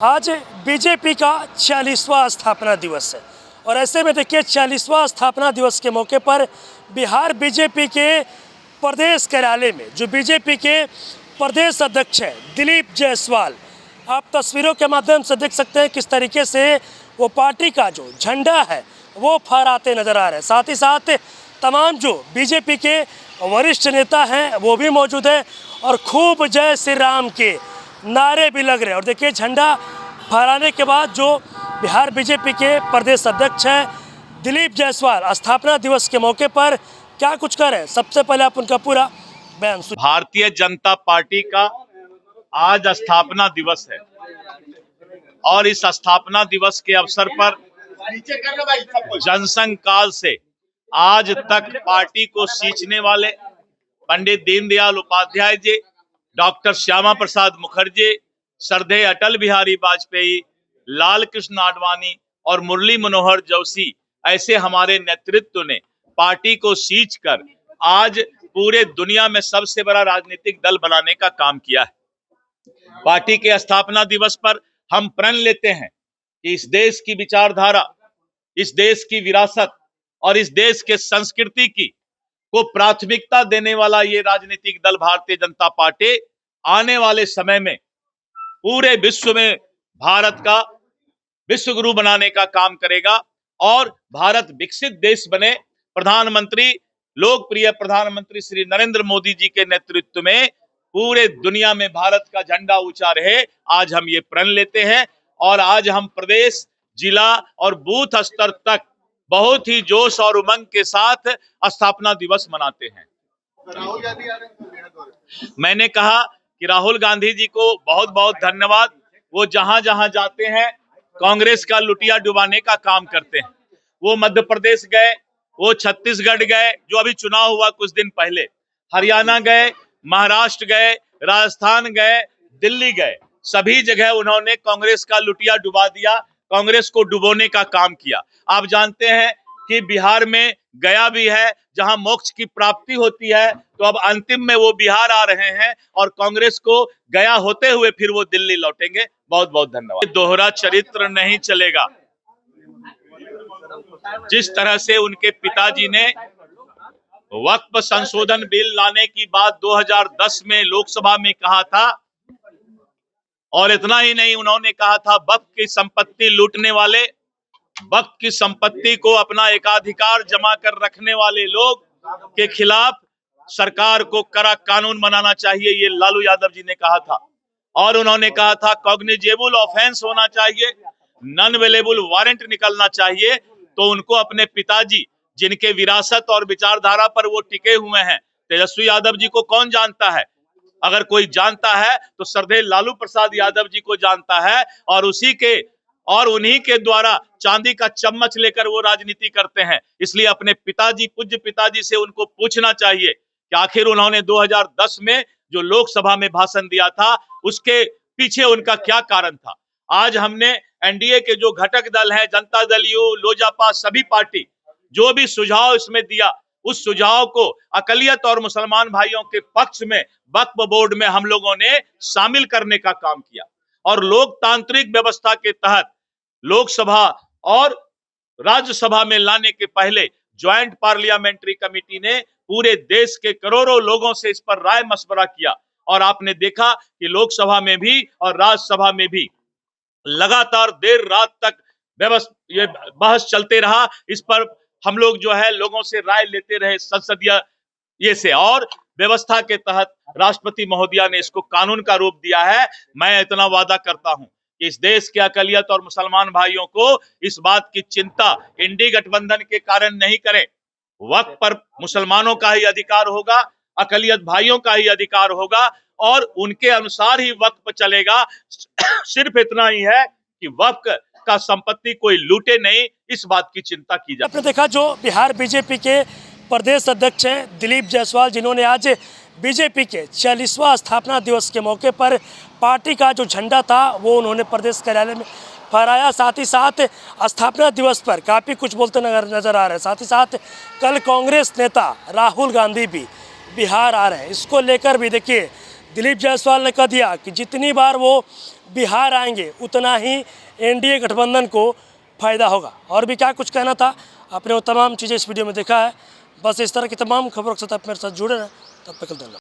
आज बीजेपी का 46वां स्थापना दिवस है और ऐसे में देखिए 46वां स्थापना दिवस के मौके पर बिहार बीजेपी के प्रदेश कार्यालय में जो बीजेपी के प्रदेश अध्यक्ष हैं दिलीप जायसवाल, आप तस्वीरों के माध्यम से देख सकते हैं किस तरीके से वो पार्टी का जो झंडा है वो फहराते नजर आ रहे हैं। साथ ही साथ तमाम जो बीजेपी के वरिष्ठ नेता हैं वो भी मौजूद हैं और खूब जय श्री राम के नारे भी लग रहे हैं। और देखिए झंडा फहराने के बाद जो बिहार बीजेपी के प्रदेश अध्यक्ष हैं दिलीप जायसवाल स्थापना दिवस के मौके पर क्या कुछ कर रहे हैं, सबसे पहले आप उनका पूरा बयान सुनिए। भारतीय जनता पार्टी का आज स्थापना दिवस है और इस स्थापना दिवस के अवसर पर जनसंघ काल से आज तक पार्टी को सींचने वाले पंडित दीनदयाल उपाध्याय जी, डॉक्टर श्यामा प्रसाद मुखर्जी, श्रद्धेय अटल बिहारी वाजपेयी, लाल कृष्ण आडवाणी और मुरली मनोहर जोशी ऐसे हमारे नेतृत्व ने पार्टी को सींचकर आज पूरे दुनिया में सबसे बड़ा राजनीतिक दल बनाने का काम किया है। पार्टी के स्थापना दिवस पर हम प्रण लेते हैं कि इस देश की विचारधारा, इस देश की विरासत और इस देश के संस्कृति की को प्राथमिकता देने वाला ये राजनीतिक दल भारतीय जनता पार्टी आने वाले समय में पूरे विश्व में भारत का विश्व गुरु बनाने का काम करेगा और भारत विकसित देश बने। प्रधानमंत्री, लोकप्रिय प्रधानमंत्री श्री नरेंद्र मोदी जी के नेतृत्व में पूरे दुनिया में भारत का झंडा ऊंचा रहे, आज हम ये प्रण लेते हैं और आज हम प्रदेश, जिला और बूथ स्तर तक बहुत ही जोश और उमंग के साथ स्थापना दिवस मनाते हैं। राहुल गांधी आ रहे हैं। मैंने कहा कि राहुल गांधी जी को बहुत बहुत धन्यवाद। वो जहां जहां जाते हैं कांग्रेस का लुटिया डुबाने का काम करते हैं। वो मध्य प्रदेश गए, वो छत्तीसगढ़ गए जो अभी चुनाव हुआ कुछ दिन पहले, हरियाणा गए, महाराष्ट्र गए, राजस्थान गए, दिल्ली गए, सभी जगह उन्होंने कांग्रेस का लुटिया डुबा दिया, कांग्रेस को डुबोने का काम किया। आप जानते हैं कि बिहार में गया भी है जहां मोक्ष की प्राप्ति होती है, तो अब अंतिम में वो बिहार आ रहे हैं और कांग्रेस को गया होते हुए फिर वो दिल्ली लौटेंगे। बहुत बहुत धन्यवाद। दोहरा चरित्र नहीं चलेगा। जिस तरह से उनके पिताजी ने वक्फ संशोधन बिल लाने की बात 2010 में लोकसभा में कहा था और इतना ही नहीं, उन्होंने कहा था वक्फ की संपत्ति लूटने वाले, वक्फ की संपत्ति को अपना एकाधिकार जमा कर रखने वाले लोग के खिलाफ सरकार को कड़ा कानून बनाना चाहिए, ये लालू यादव जी ने कहा था। और उन्होंने कहा था कॉग्निजेबल ऑफेंस होना चाहिए, नॉन अवेलेबल वारंट निकलना चाहिए। तो उनको अपने पिताजी जिनके विरासत और विचारधारा पर वो टिके हुए हैं, तेजस्वी यादव जी को कौन जानता है? अगर कोई जानता है तो श्रद्धेय लालू प्रसाद यादव जी को जानता है और उन्हीं के द्वारा चांदी का चम्मच लेकर वो राजनीति करते हैं। इसलिए अपने पिताजी, पूज्य पिताजी से उनको पूछना चाहिए कि आखिर उन्होंने 2010 में जो लोकसभा में भाषण दिया था उसके पीछे उनका क्या कारण था। आज हमने एनडीए के जो घटक दल हैं, जनता दल यू, लोजपा, सभी पार्टी जो भी सुझाव इसमें दिया, उस सुझाव को अकलियत और मुसलमान भाइयों के पक्ष में वक्फ बोर्ड में हम लोगों ने शामिल करने का काम किया और लोकतांत्रिक व्यवस्था के तहत लोकसभा और राज्यसभा में लाने के पहले ज्वाइंट पार्लियामेंट्री कमेटी ने पूरे देश के करोड़ों लोगों से इस पर राय मशवरा किया और आपने देखा कि लोकसभा में भी और राज्यसभा में भी लगातार देर रात तक ये बहस चलते रहा। इस पर हम लोग जो है लोगों से राय लेते रहे संसदीय ये से, और व्यवस्था के तहत राष्ट्रपति महोदया ने इसको कानून का रूप दिया है। मैं इतना वादा करता हूं कि इस देश के अकलियत और मुसलमान भाइयों को इस बात की चिंता इंडी गठबंधन के कारण नहीं करें। वक्फ पर मुसलमानों का ही अधिकार होगा, अकलियत भाइयों का ही अधिकार होगा और उनके अनुसार ही वक्फ चलेगा। सिर्फ इतना ही है कि वक्फ का संपत्ति कोई लूटे नहीं, इस बात की चिंता की जाए। आपने देखा जो बिहार बीजेपी के प्रदेश अध्यक्ष हैं दिलीप जायसवाल, जिन्होंने आज बीजेपी के 46वां स्थापना दिवस के मौके पर पार्टी का जो झंडा था वो उन्होंने प्रदेश कार्यालय में फहराया। साथ ही साथ स्थापना दिवस पर काफ़ी कुछ बोलते नजर आ रहे हैं। साथ ही साथ कल कांग्रेस नेता राहुल गांधी भी बिहार आ रहे हैं। इसको लेकर भी देखिए दिलीप जायसवाल ने कह दिया कि जितनी बार वो बिहार आएंगे उतना ही एनडीए गठबंधन को फ़ायदा होगा। और भी क्या कुछ कहना था, आपने वो तमाम चीज़ें इस वीडियो में देखा है। बस इस तरह की तमाम खबरों के साथ आप मेरे साथ जुड़े रहें। तब तक के लिए धन्यवाद।